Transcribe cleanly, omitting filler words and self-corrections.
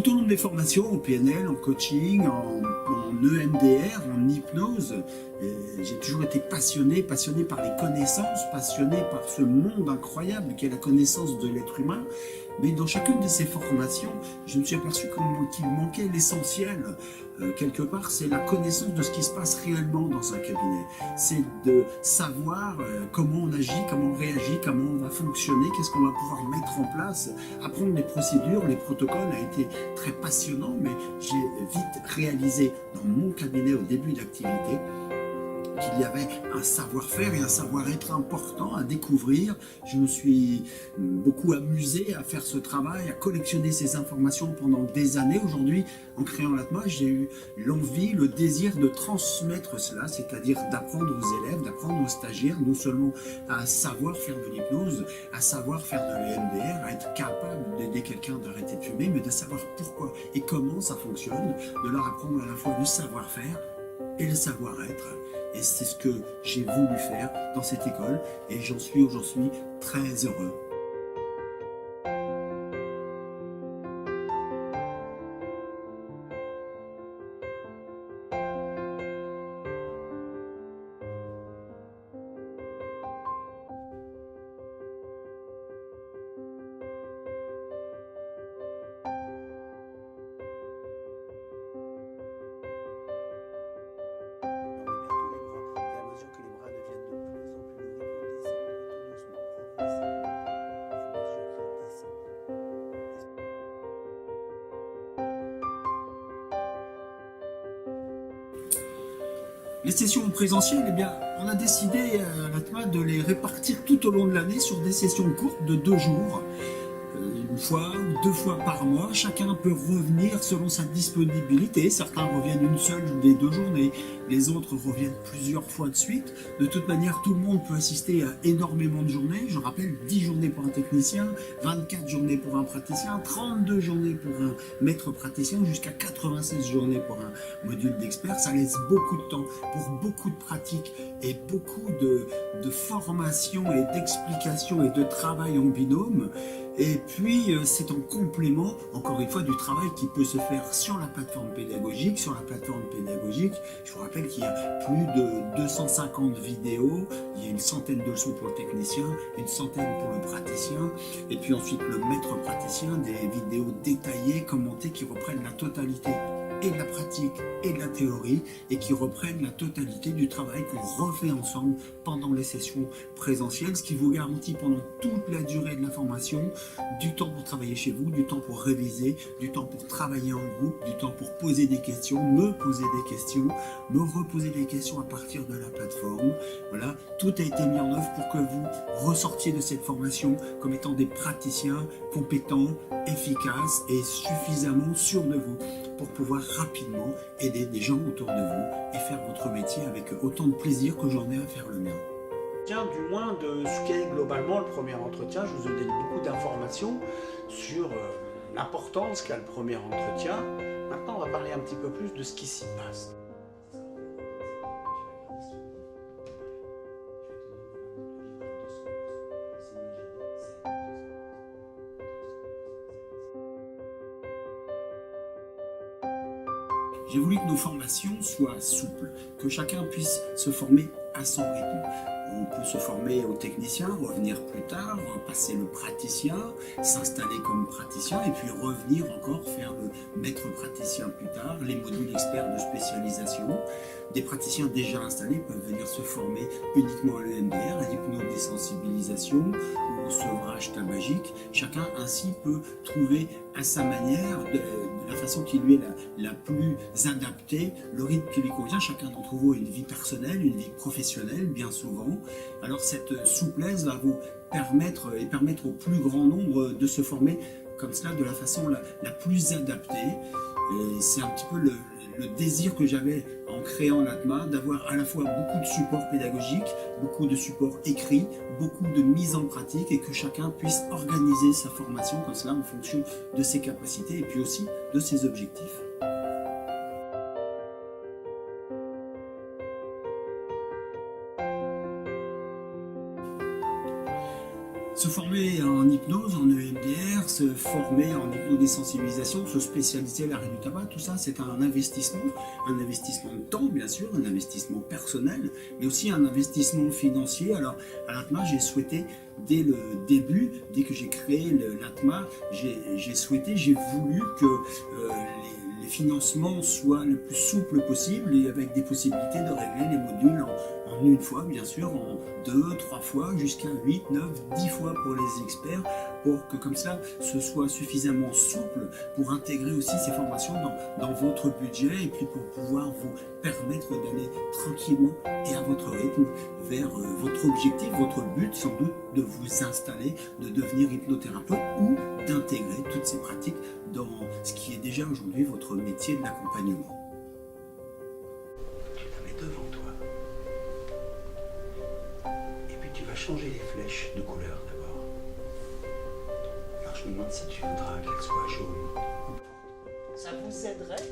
Tout au long de mes formations en PNL, en coaching, en EMDR, en hypnose, j'ai toujours été passionné par les connaissances, passionné par ce monde incroyable qu'est la connaissance de l'être humain. Mais dans chacune de ces formations, je me suis aperçu qu'il manquait l'essentiel. Quelque part, c'est la connaissance de ce qui se passe réellement dans un cabinet. C'est de savoir comment on agit, comment on réagit, comment on va fonctionner, qu'est-ce qu'on va pouvoir mettre en place. Apprendre les procédures, les protocoles a été très passionnant, mais j'ai vite réalisé dans mon cabinet au début d'activité qu'il y avait un savoir-faire et un savoir-être important à découvrir. Je me suis beaucoup amusé à faire ce travail, à collectionner ces informations pendant des années. Aujourd'hui, en créant l'Atma, j'ai eu l'envie, le désir de transmettre cela, c'est-à-dire d'apprendre aux élèves, d'apprendre aux stagiaires, non seulement à savoir faire de l'hypnose, à savoir faire de l'EMDR, à être capable d'aider quelqu'un d'arrêter de fumer, mais de savoir pourquoi et comment ça fonctionne, de leur apprendre à la fois le savoir-faire et le savoir-être. Et c'est ce que j'ai voulu faire dans cette école et j'en suis aujourd'hui très heureux. Les sessions présentielles, eh bien, on a décidé à l'Atma de les répartir tout au long de l'année sur des sessions courtes de 2 jours. Une fois ou 2 fois par mois, chacun peut revenir selon sa disponibilité. Certains reviennent une seule des 2 journées, les autres reviennent plusieurs fois de suite. De toute manière, tout le monde peut assister à énormément de journées. Je rappelle, 10 journées pour un technicien, 24 journées pour un praticien, 32 journées pour un maître praticien, jusqu'à 86 journées pour un module d'expert. Ça laisse beaucoup de temps pour beaucoup de pratiques et beaucoup de formation et d'explication et de travail en binôme. Et puis, c'est en complément, encore une fois, du travail qui peut se faire sur la plateforme pédagogique. Sur la plateforme pédagogique, je vous rappelle qu'il y a plus de 250 vidéos, il y a une centaine de leçons pour le technicien, une centaine pour le praticien, et puis ensuite le maître praticien, des vidéos détaillées, commentées, qui reprennent la totalité et de la pratique et de la théorie et qui reprennent la totalité du travail qu'on refait ensemble pendant les sessions présentielles, ce qui vous garantit pendant toute la durée de la formation du temps pour travailler chez vous, du temps pour réviser, du temps pour travailler en groupe, du temps pour poser des questions, me poser des questions, me reposer des questions à partir de la plateforme. Voilà, tout a été mis en œuvre pour que vous ressortiez de cette formation comme étant des praticiens compétents, efficaces et suffisamment sûrs de vous pour pouvoir rapidement aider des gens autour de vous et faire votre métier avec autant de plaisir que j'en ai à faire le mien. Tiens, du moins de ce qu'est globalement le premier entretien, je vous ai donné beaucoup d'informations sur l'importance qu'a le premier entretien. Maintenant, on va parler un petit peu plus de ce qui s'y passe. J'ai voulu que nos formations soient souples, que chacun puisse se former à son rythme. On peut se former au technicien, revenir plus tard, passer le praticien, s'installer comme praticien et puis revenir encore faire le maître praticien plus tard, les modules experts de spécialisation. Des praticiens déjà installés peuvent venir se former uniquement à l'EMDR, à l'hypnodésensibilisation ou au sevrage tabagique. Chacun ainsi peut trouver à sa manière, de la façon qui lui est la plus adaptée, le rythme qui lui convient. Chacun d'entre vous a une vie personnelle, une vie professionnelle bien souvent. Alors cette souplesse va vous permettre au plus grand nombre de se former comme cela de la façon la plus adaptée. Et c'est un petit peu le désir que j'avais en créant l'Atma, d'avoir à la fois beaucoup de support pédagogique, beaucoup de support écrit, beaucoup de mise en pratique et que chacun puisse organiser sa formation comme cela en fonction de ses capacités et puis aussi de ses objectifs. Se former en hypnose hypnose, en EMDR, se former en hypnodésensibilisation, se spécialiser à l'arrêt du tabac, tout ça c'est un investissement de temps bien sûr, un investissement personnel, mais aussi un investissement financier. Alors à l'ATMA, j'ai souhaité dès le début, dès que j'ai créé l'ATMA, j'ai voulu que les financements soient le plus souples possible et avec des possibilités de régler les modules en une fois, bien sûr, en 2, 3 fois, jusqu'à 8, 9, 10 fois pour les experts, pour que comme ça, ce soit suffisamment souple pour intégrer aussi ces formations dans votre budget et puis pour pouvoir vous permettre d'aller tranquillement et à votre rythme vers votre objectif, votre but sans doute de vous installer, de devenir hypnothérapeute ou d'intégrer toutes ces pratiques dans ce qui est déjà aujourd'hui votre métier de l'accompagnement. Tu la mets devant toi. Et puis tu vas changer les flèches de couleur d'abord. Alors je me demande si tu voudras qu'elles soient jaunes. Ça vous aiderait